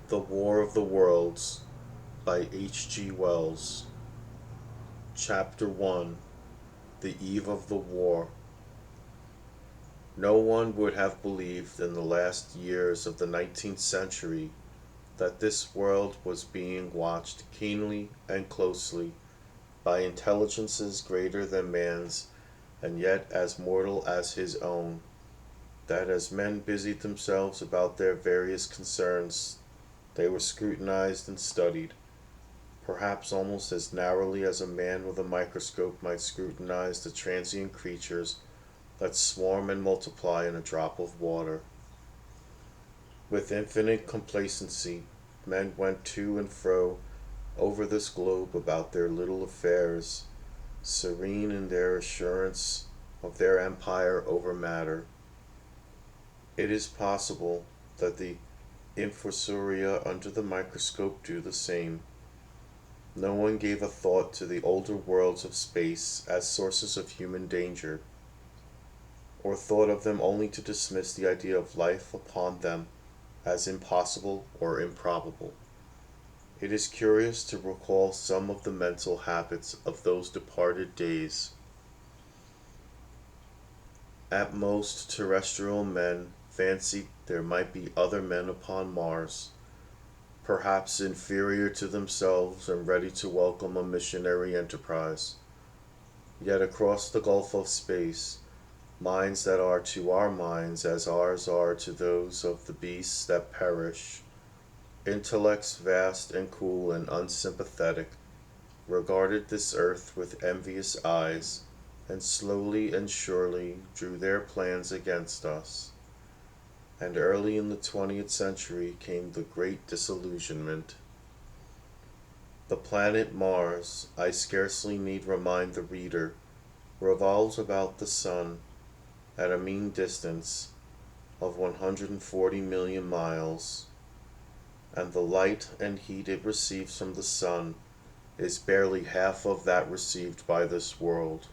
The War of the Worlds by H.G. Wells. Chapter 1. The Eve of the War. No one would have believed in the last years of the 19th century that this world was being watched keenly and closely by intelligences greater than man's and yet as mortal as his own, that as men busied themselves about their various concerns, they were scrutinized and studied, perhaps almost as narrowly as a man with a microscope might scrutinize the transient creatures that swarm and multiply in a drop of water. With infinite complacency, men went to and fro over this globe about their little affairs, serene in their assurance of their empire over matter. It is possible that the infusoria under the microscope do the same. No one gave a thought to the older worlds of space as sources of human danger, or thought of them only to dismiss the idea of life upon them as impossible or improbable. It is curious to recall some of the mental habits of those departed days. At most, terrestrial men fancied there might be other men upon Mars, perhaps inferior to themselves and ready to welcome a missionary enterprise. Yet across the gulf of space, minds that are to our minds as ours are to those of the beasts that perish, intellects vast and cool and unsympathetic, regarded this earth with envious eyes, and slowly and surely drew their plans against us. And early in the 20th century came the great disillusionment. The planet Mars, I scarcely need remind the reader, revolves about the sun at a mean distance of 140 million miles, and the light and heat it receives from the sun is barely half of that received by this world.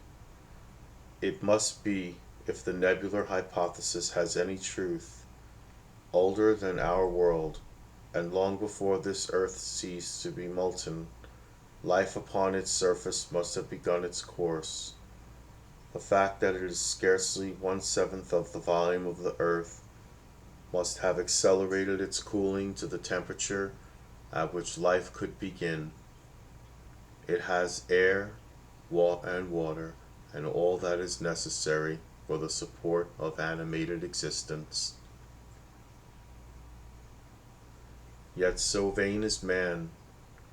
It must be, if the nebular hypothesis has any truth, older than our world, and long before this earth ceased to be molten, life upon its surface must have begun its course. The fact that it is scarcely 1/7 of the volume of the earth must have accelerated its cooling to the temperature at which life could begin. It has air, and water, and all that is necessary for the support of animated existence. Yet so vain is man,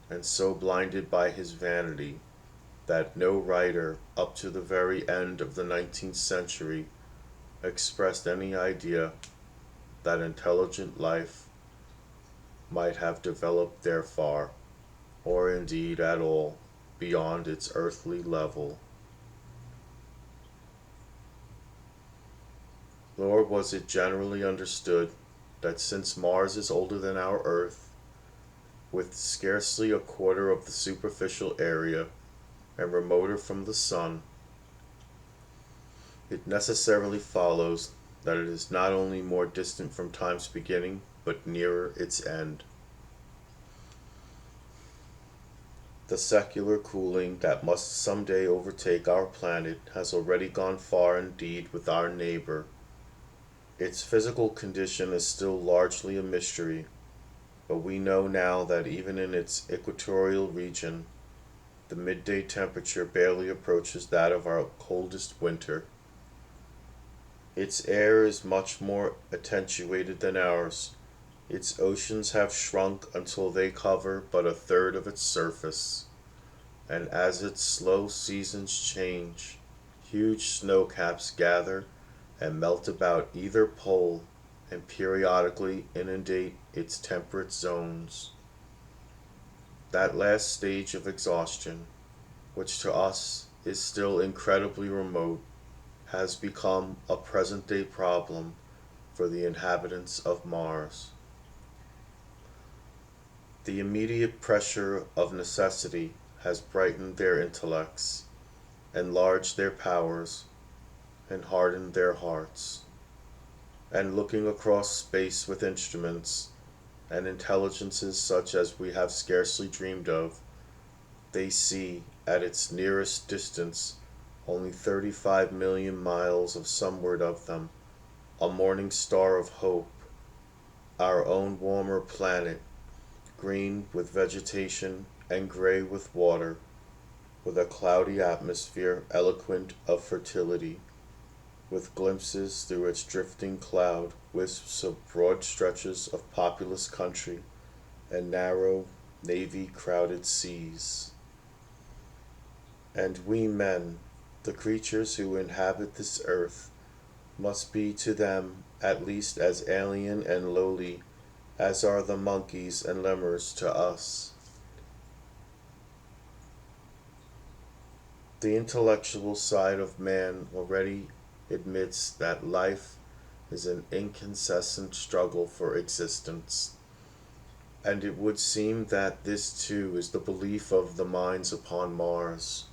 and so blinded by his vanity, that no writer, up to the very end of the 19th century, expressed any idea that intelligent life might have developed there far, or indeed at all, beyond its earthly level. Nor was it generally understood that since Mars is older than our Earth, with scarcely a quarter of the superficial area, and remoter from the Sun, it necessarily follows that it is not only more distant from time's beginning, but nearer its end. The secular cooling that must some day overtake our planet has already gone far indeed with our neighbor. Its physical condition is still largely a mystery, but we know now that even in its equatorial region, the midday temperature barely approaches that of our coldest winter. Its air is much more attenuated than ours. Its oceans have shrunk until they cover but a third of its surface, and as its slow seasons change, huge snow caps gather and melt about either pole and periodically inundate its temperate zones. That last stage of exhaustion, which to us is still incredibly remote, has become a present day problem for the inhabitants of Mars. The immediate pressure of necessity has brightened their intellects, enlarged their powers, and hardened their hearts. And looking across space with instruments, and intelligences such as we have scarcely dreamed of, they see, at its nearest distance, only 35 million miles of sunward of them, a morning star of hope, our own warmer planet, green with vegetation and gray with water, with a cloudy atmosphere eloquent of fertility, with glimpses through its drifting cloud wisps of broad stretches of populous country and narrow, navy-crowded seas. And we men, the creatures who inhabit this earth, must be to them at least as alien and lowly as are the monkeys and lemurs to us. The intellectual side of man already admits that life is an incessant struggle for existence, and it would seem that this too is the belief of the minds upon Mars.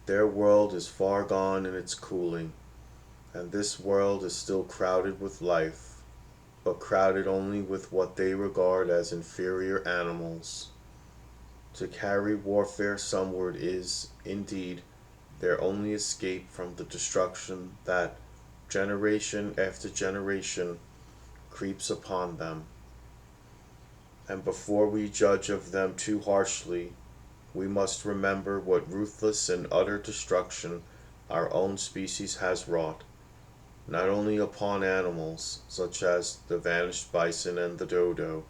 Their world is far gone in its cooling, and this world is still crowded with life, but crowded only with what they regard as inferior animals. To carry warfare someward is, indeed, their only escape from the destruction that, generation after generation, creeps upon them. And before we judge of them too harshly, we must remember what ruthless and utter destruction our own species has wrought, not only upon animals, such as the vanished bison and the dodo,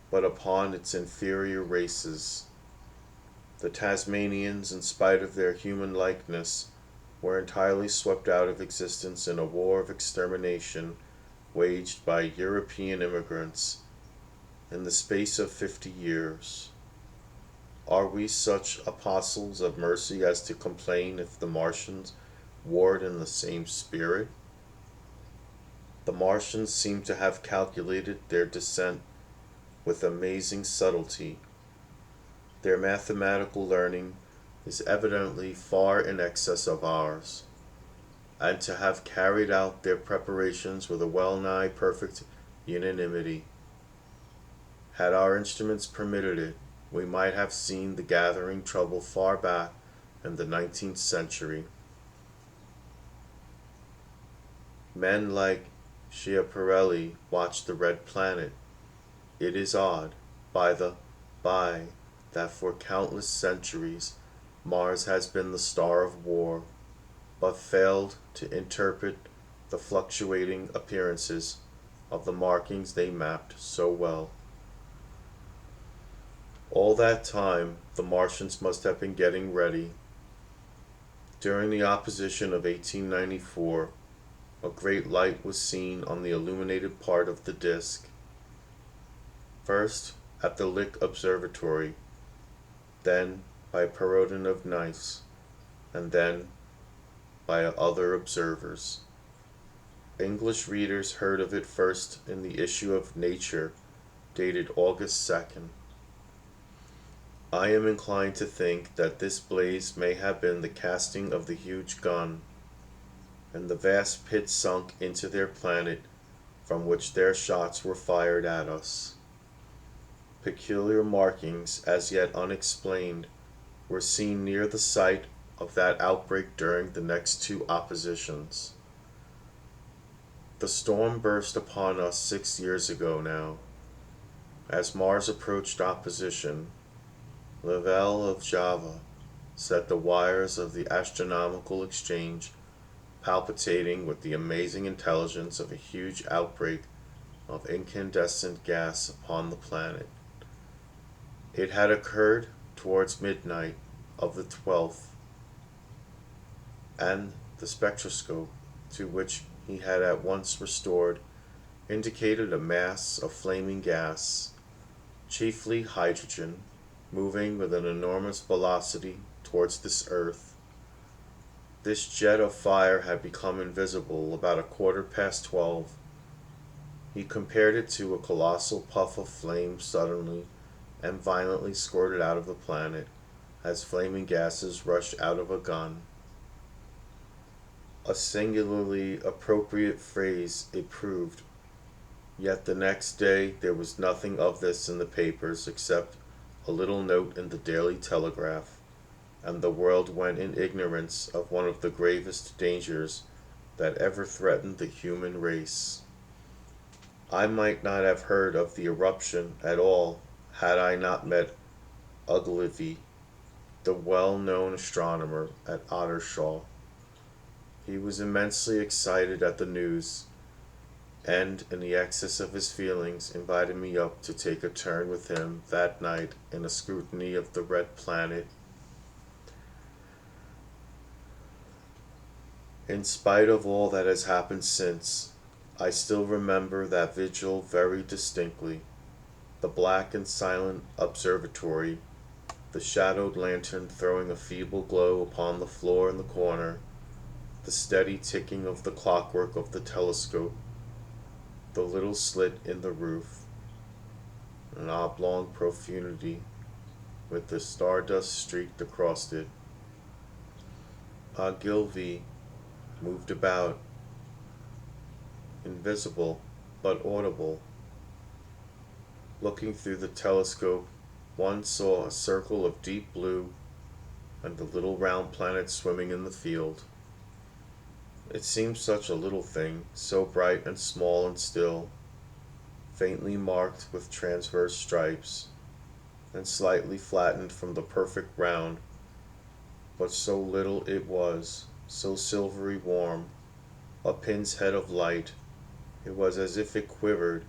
but upon its inferior races. The Tasmanians, in spite of their human likeness, were entirely swept out of existence in a war of extermination waged by European immigrants in the space of 50 years. Are we such apostles of mercy as to complain if the Martians warred in the same spirit? The Martians seem to have calculated their descent with amazing subtlety. Their mathematical learning is evidently far in excess of ours, and to have carried out their preparations with a well-nigh perfect unanimity. Had our instruments permitted it, we might have seen the gathering trouble far back in the 19th century. Men like Schiaparelli watched the red planet. It is odd, by the by, that for countless centuries Mars has been the star of war, but failed to interpret the fluctuating appearances of the markings they mapped so well. All that time, the Martians must have been getting ready. During the opposition of 1894, a great light was seen on the illuminated part of the disk. First at the Lick Observatory, then by Perrodin of Nice, and then by other observers. English readers heard of it first in the issue of Nature, dated August 2nd. I am inclined to think that this blaze may have been the casting of the huge gun, and the vast pit sunk into their planet from which their shots were fired at us. Peculiar markings, as yet unexplained, were seen near the site of that outbreak during the next two oppositions. The storm burst upon us 6 years ago now. As Mars approached opposition, Lavelle of Java set the wires of the astronomical exchange palpitating with the amazing intelligence of a huge outbreak of incandescent gas upon the planet. It had occurred towards midnight of the 12th, and the spectroscope, to which he had at once restored, indicated a mass of flaming gas, chiefly hydrogen, moving with an enormous velocity towards this earth. This jet of fire had become invisible about 12:15. He compared it to a colossal puff of flame suddenly and violently squirted out of the planet, as flaming gases rush out of a gun. A singularly appropriate phrase it proved, Yet the next day there was nothing of this in the papers except a little note in the Daily Telegraph, and the world went in ignorance of one of the gravest dangers that ever threatened the human race. I might not have heard of the eruption at all had I not met Ogilvy, the well-known astronomer at Ottershaw. He was immensely excited at the news, and in the excess of his feelings invited me up to take a turn with him that night in a scrutiny of the red planet. In spite of all that has happened since, I still remember that vigil very distinctly. The black and silent observatory, the shadowed lantern throwing a feeble glow upon the floor in the corner, the steady ticking of the clockwork of the telescope, the little slit in the roof, an oblong profundity with the stardust streaked across it. Ogilvy moved about, invisible but audible. Looking through the telescope, one saw a circle of deep blue and the little round planet swimming in the field. It seemed such a little thing, so bright and small and still, faintly marked with transverse stripes, and slightly flattened from the perfect round, but so little it was, so silvery warm, a pin's head of light, it was as if it quivered,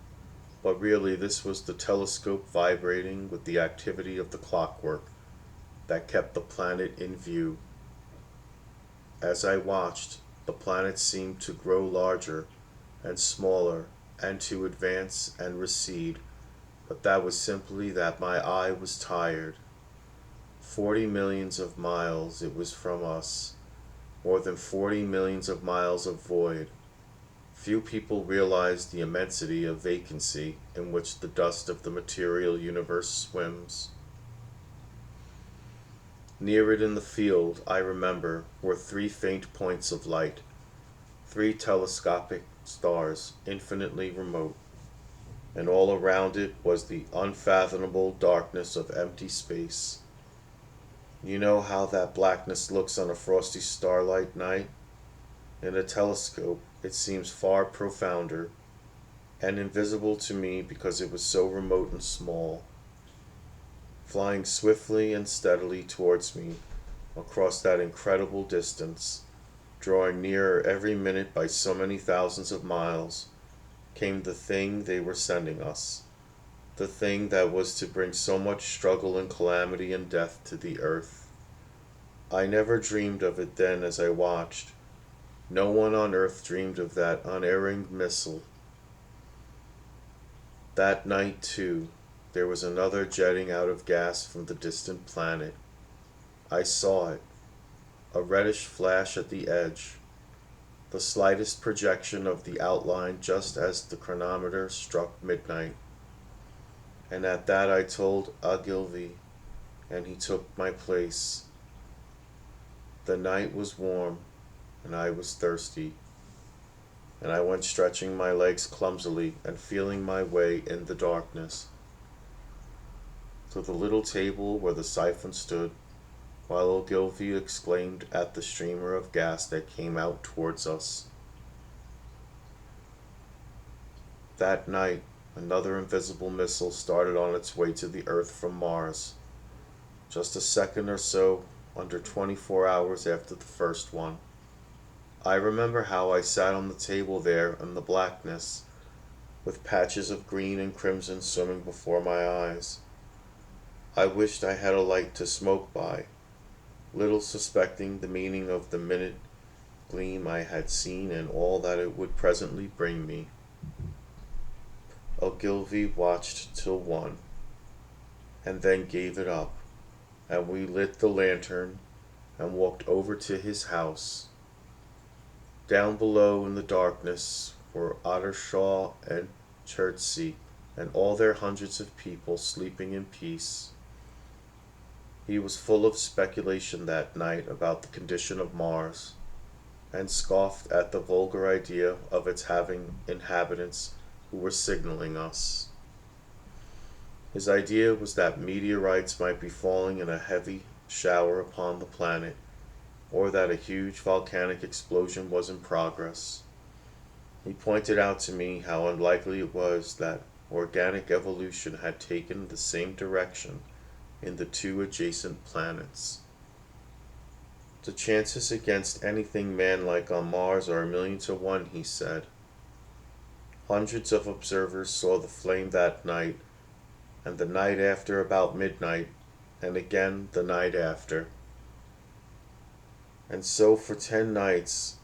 but really this was the telescope vibrating with the activity of the clockwork that kept the planet in view. As I watched, the planet seemed to grow larger and smaller and to advance and recede, but that was simply that my eye was tired. 40 millions of miles it was from us, more than 40 millions of miles of void. Few people realize the immensity of vacancy in which the dust of the material universe swims. Near it in the field, I remember, were 3 faint points of light, 3 telescopic stars, infinitely remote, and all around it was the unfathomable darkness of empty space. You know how that blackness looks on a frosty starlight night? In a telescope, it seems far profounder, and invisible to me because it was so remote and small, flying swiftly and steadily towards me across that incredible distance, drawing nearer every minute by so many thousands of miles, came the thing they were sending us, the thing that was to bring so much struggle and calamity and death to the earth. I never dreamed of it then as I watched. No one on earth dreamed of that unerring missile. That night, too, there was another jetting out of gas from the distant planet. I saw it, a reddish flash at the edge, the slightest projection of the outline just as the chronometer struck midnight. And at that I told Ogilvy, and he took my place. The night was warm, and I was thirsty, and I went stretching my legs clumsily and feeling my way in the darkness to the little table where the siphon stood, while Ogilvy exclaimed at the streamer of gas that came out towards us. That night, another invisible missile started on its way to the earth from Mars, just a second or so under 24 hours after the first one. I remember how I sat on the table there in the blackness, with patches of green and crimson swimming before my eyes. I wished I had a light to smoke by, little suspecting the meaning of the minute gleam I had seen and all that it would presently bring me. Ogilvy watched till 1, and then gave it up, and we lit the lantern and walked over to his house. Down below in the darkness were Ottershaw and Chertsey and all their hundreds of people sleeping in peace. He was full of speculation that night about the condition of Mars, and scoffed at the vulgar idea of its having inhabitants who were signaling us. His idea was that meteorites might be falling in a heavy shower upon the planet, or that a huge volcanic explosion was in progress. He pointed out to me how unlikely it was that organic evolution had taken the same direction in the two adjacent planets. The chances against anything man-like on Mars are 1,000,000 to 1, he said. Hundreds of observers saw the flame that night, and the night after about midnight, and again the night after. And so for 10 nights,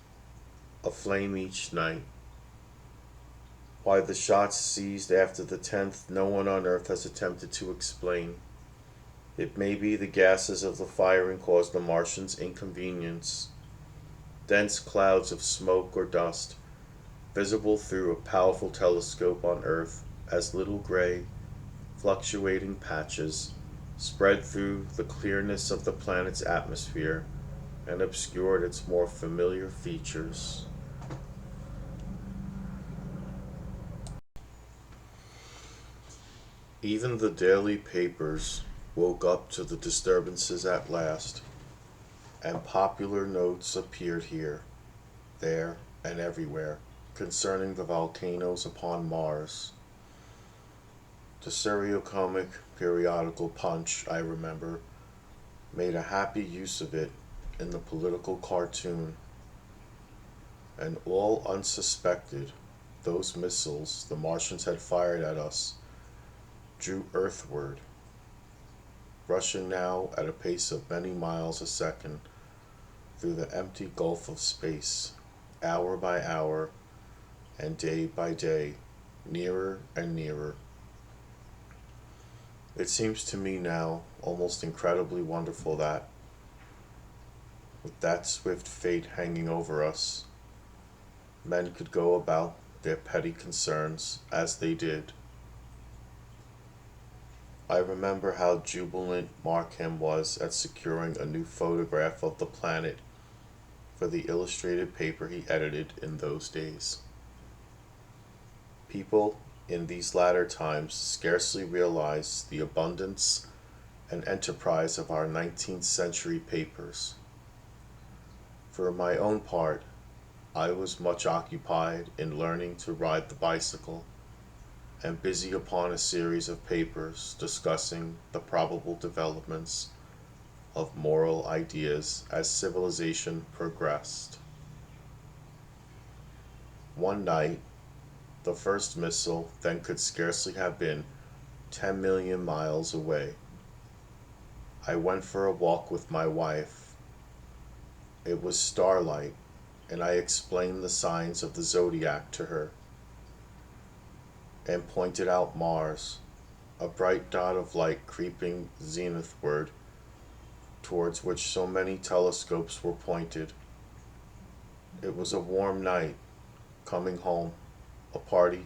a flame each night. Why the shots ceased after the 10th, no one on Earth has attempted to explain. It may be the gases of the firing caused the Martians inconvenience. Dense clouds of smoke or dust, visible through a powerful telescope on Earth as little gray, fluctuating patches, spread through the clearness of the planet's atmosphere and obscured its more familiar features. Even the daily papers woke up to the disturbances at last, and popular notes appeared here, there, and everywhere concerning the volcanoes upon Mars. The serio-comic periodical Punch, I remember, made a happy use of it in the political cartoon, and all unsuspected, those missiles the Martians had fired at us drew earthward, rushing now at a pace of many miles a second through the empty gulf of space, hour by hour and day by day, nearer and nearer. It seems to me now almost incredibly wonderful that, with that swift fate hanging over us, men could go about their petty concerns as they did. I remember how jubilant Markham was at securing a new photograph of the planet for the illustrated paper he edited in those days. People in these latter times scarcely realize the abundance and enterprise of our 19th century papers. For my own part, I was much occupied in learning to ride the bicycle, and busy upon a series of papers discussing the probable developments of moral ideas as civilization progressed. One night, the first missile then could scarcely have been 10 million miles away. I went for a walk with my wife. It was starlight, and I explained the signs of the zodiac to her, and pointed out Mars, a bright dot of light creeping zenithward, towards which so many telescopes were pointed. It was a warm night. Coming home, a party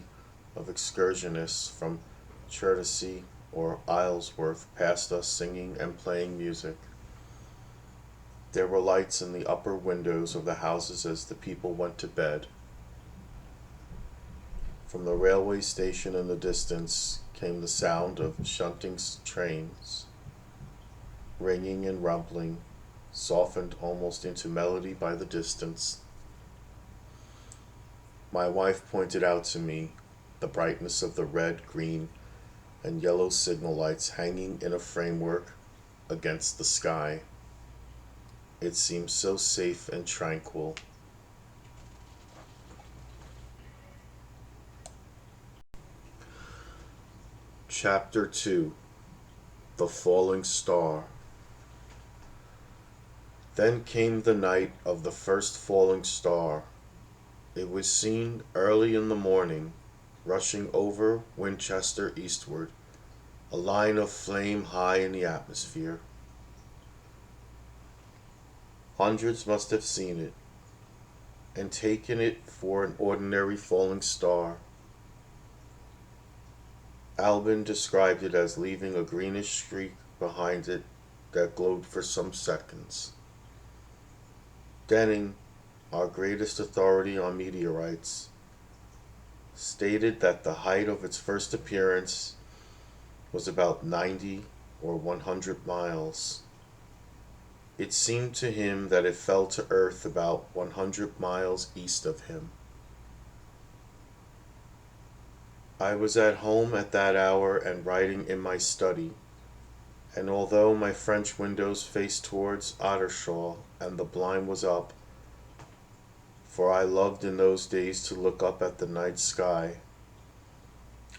of excursionists from Chertsey or Isleworth passed us singing and playing music. There were lights in the upper windows of the houses as the people went to bed. From the railway station in the distance came the sound of shunting trains, ringing and rumbling, softened almost into melody by the distance. My wife pointed out to me the brightness of the red, green, and yellow signal lights hanging in a framework against the sky. It seemed so safe and tranquil. Chapter 2: The Falling Star. Then came the night of the first falling star. It was seen early in the morning, rushing over Winchester eastward, a line of flame high in the atmosphere. Hundreds must have seen it, and taken it for an ordinary falling star. Albin described it as leaving a greenish streak behind it that glowed for some seconds. Denning, our greatest authority on meteorites, stated that the height of its first appearance was about 90 or 100 miles. It seemed to him that it fell to earth about 100 miles east of him. I was at home at that hour and writing in my study, and although my French windows faced towards Ottershaw and the blind was up, for I loved in those days to look up at the night sky,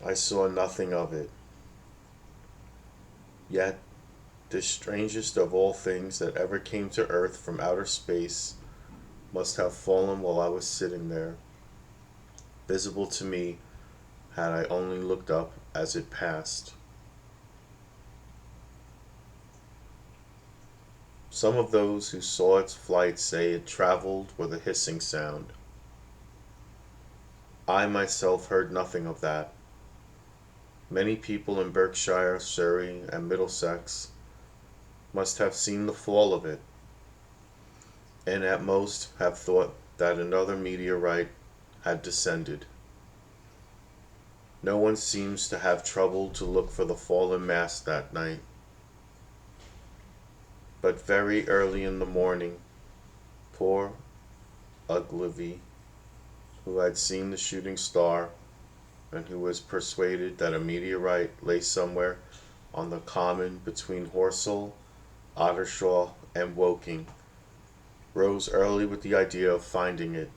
I saw nothing of it. Yet, this strangest of all things that ever came to earth from outer space must have fallen while I was sitting there, visible to me had I only looked up as it passed. Some of those who saw its flight say it traveled with a hissing sound. I myself heard nothing of that. Many people in Berkshire, Surrey, and Middlesex must have seen the fall of it, and at most have thought that another meteorite had descended. No one seems to have troubled to look for the fallen mass that night. But very early in the morning, poor Ogilvy, who had seen the shooting star and who was persuaded that a meteorite lay somewhere on the common between Horsell, Ottershaw, and Woking, rose early with the idea of finding it.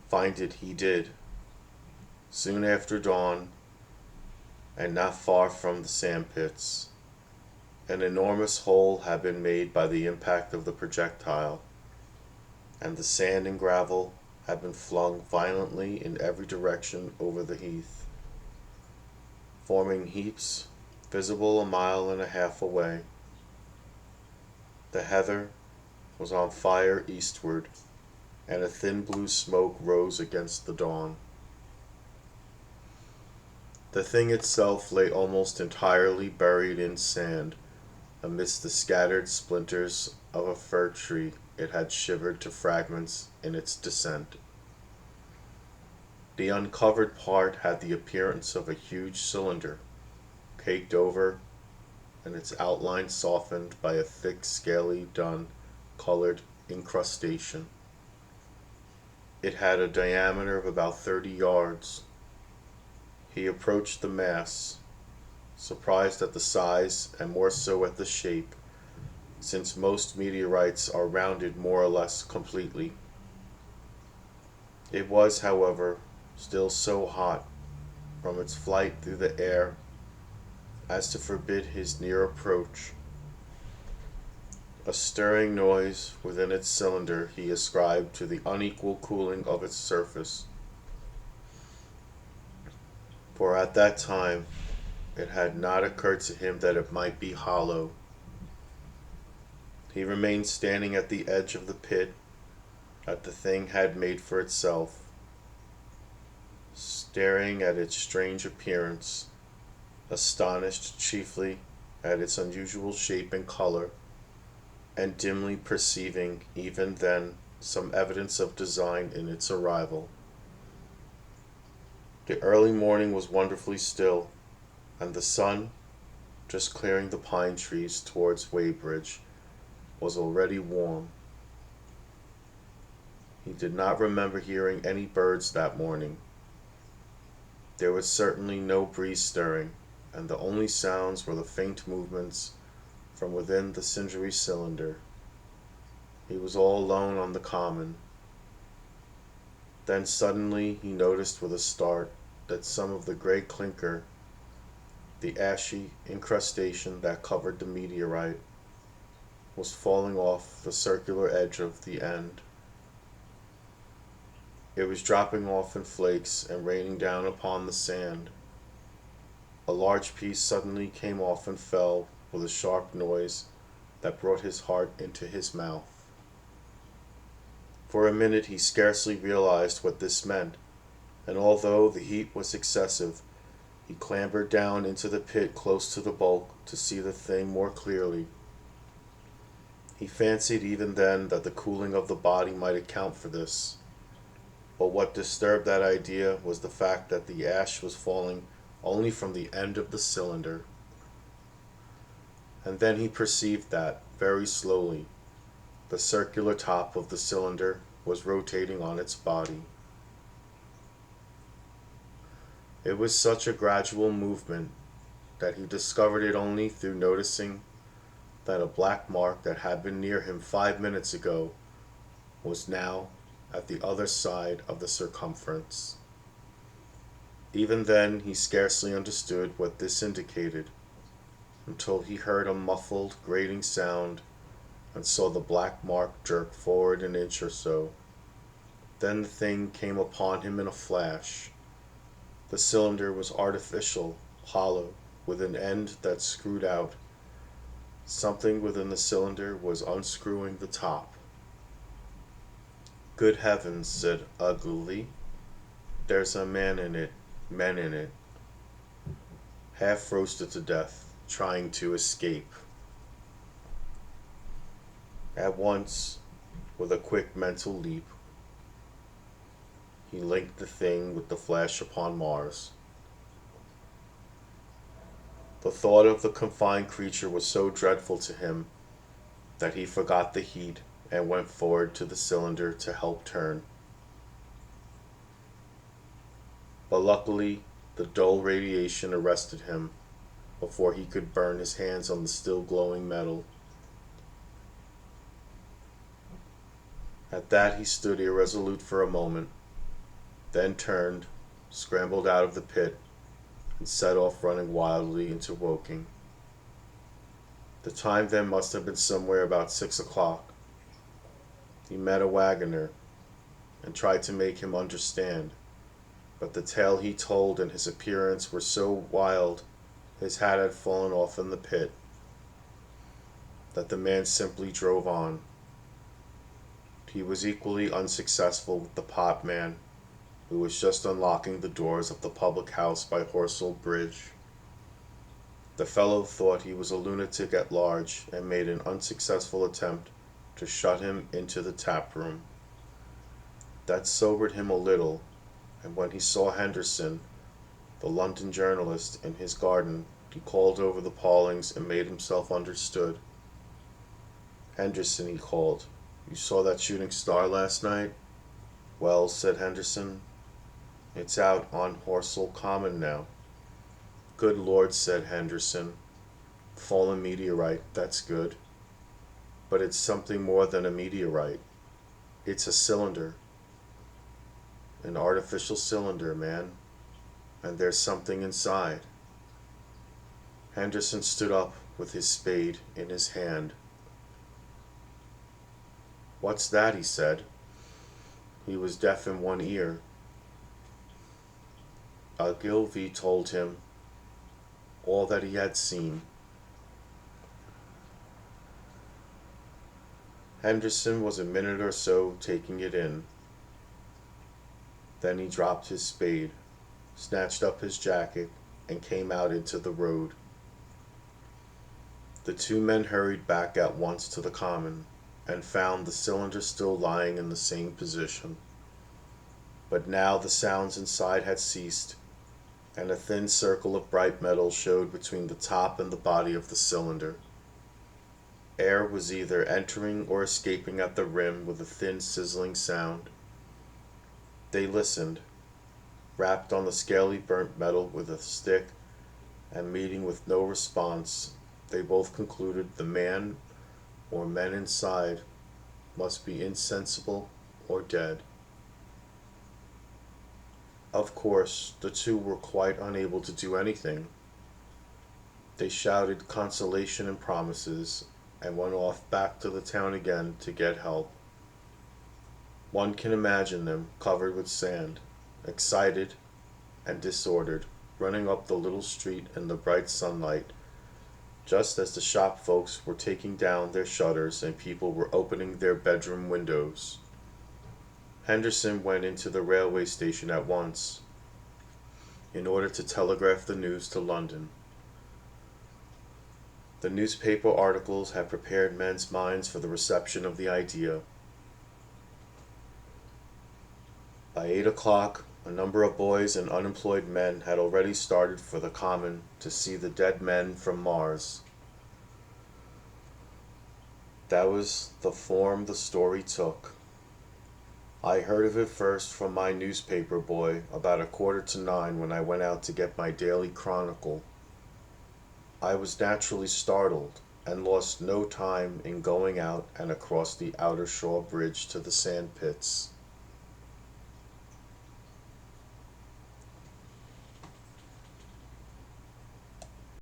Find it he did, soon after dawn, and not far from the sandpits. An enormous hole had been made by the impact of the projectile, and the sand and gravel had been flung violently in every direction over the heath, forming heaps visible a mile and a half away. The heather was on fire eastward, and a thin blue smoke rose against the dawn. The thing itself lay almost entirely buried in sand, amidst the scattered splinters of a fir tree it had shivered to fragments in its descent. The uncovered part had the appearance of a huge cylinder, caked over, and its outline softened by a thick scaly dun-colored incrustation. It had a diameter of about 30 yards. He approached the mass, surprised at the size and more so at the shape, since most meteorites are rounded more or less completely. It was, however, still so hot from its flight through the air as to forbid his near approach. A stirring noise within its cylinder he ascribed to the unequal cooling of its surface, for at that time it had not occurred to him that it might be hollow. He remained standing at the edge of the pit that the thing had made for itself, staring at its strange appearance, astonished chiefly at its unusual shape and color, and dimly perceiving even then some evidence of design in its arrival. The early morning was wonderfully still, and the sun, just clearing the pine trees towards Weybridge, was already warm. He did not remember hearing any birds that morning. There was certainly no breeze stirring, and the only sounds were the faint movements from within the cindery cylinder. He was all alone on the common. Then suddenly he noticed with a start that some of the gray clinker, the ashy incrustation that covered the meteorite, was falling off the circular edge of the end. It was dropping off in flakes and raining down upon the sand. A large piece suddenly came off and fell with a sharp noise that brought his heart into his mouth. For a minute he scarcely realized what this meant, and although the heat was excessive, he clambered down into the pit close to the bulk to see the thing more clearly. He fancied even then that the cooling of the body might account for this. But what disturbed that idea was the fact that the ash was falling only from the end of the cylinder. And then he perceived that, very slowly, the circular top of the cylinder was rotating on its body. It was such a gradual movement that he discovered it only through noticing that a black mark that had been near him 5 minutes ago was now at the other side of the circumference. Even then, he scarcely understood what this indicated until he heard a muffled, grating sound and saw the black mark jerk forward an inch or so. Then the thing came upon him in a flash. The cylinder was artificial, hollow, with an end that screwed out. Something within the cylinder was unscrewing the top. "Good heavens," said uglily. "There's a man in it, men in it." Half roasted to death, trying to escape. At once, with a quick mental leap, he linked the thing with the flash upon Mars. The thought of the confined creature was so dreadful to him that he forgot the heat and went forward to the cylinder to help turn. But luckily, the dull radiation arrested him before he could burn his hands on the still glowing metal. At that he stood irresolute for a moment, then turned, scrambled out of the pit, and set off running wildly into Woking. The time then must have been somewhere about 6 o'clock. He met a wagoner and tried to make him understand, but the tale he told and his appearance were so wild, his hat had fallen off in the pit, that the man simply drove on. He was equally unsuccessful with the pot man, who was just unlocking the doors of the public house by Horsell Bridge. The fellow thought he was a lunatic at large and made an unsuccessful attempt to shut him into the tap room. That sobered him a little, and when he saw Henderson, the London journalist, in his garden, he called over the palings and made himself understood. "Henderson," he called, "you saw that shooting star last night?" "Well," said Henderson, "it's out on Horsell Common now." "Good Lord," said Henderson. "Fallen meteorite, that's good. But it's something more than a meteorite. It's a cylinder. An artificial cylinder, man. And there's something inside." Henderson stood up with his spade in his hand. "What's that?" he said. He was deaf in one ear. Ogilvy told him all that he had seen. Henderson was a minute or so taking it in. Then he dropped his spade, snatched up his jacket, and came out into the road. The two men hurried back at once to the common, and found the cylinder still lying in the same position. But now the sounds inside had ceased, and a thin circle of bright metal showed between the top and the body of the cylinder. Air was either entering or escaping at the rim with a thin sizzling sound. They listened, rapped on the scaly burnt metal with a stick, and meeting with no response, they both concluded the man or men inside must be insensible or dead. Of course, the two were quite unable to do anything. They shouted consolation and promises, and went off back to the town again to get help. One can imagine them, covered with sand, excited and disordered, running up the little street in the bright sunlight, just as the shop folks were taking down their shutters and people were opening their bedroom windows. Henderson went into the railway station at once, in order to telegraph the news to London. The newspaper articles had prepared men's minds for the reception of the idea. By 8 o'clock, a number of boys and unemployed men had already started for the common to see the dead men from Mars. That was the form the story took. I heard of it first from my newspaper boy about 8:45 when I went out to get my daily chronicle. I was naturally startled and lost no time in going out and across the outer shore bridge to the sand pits.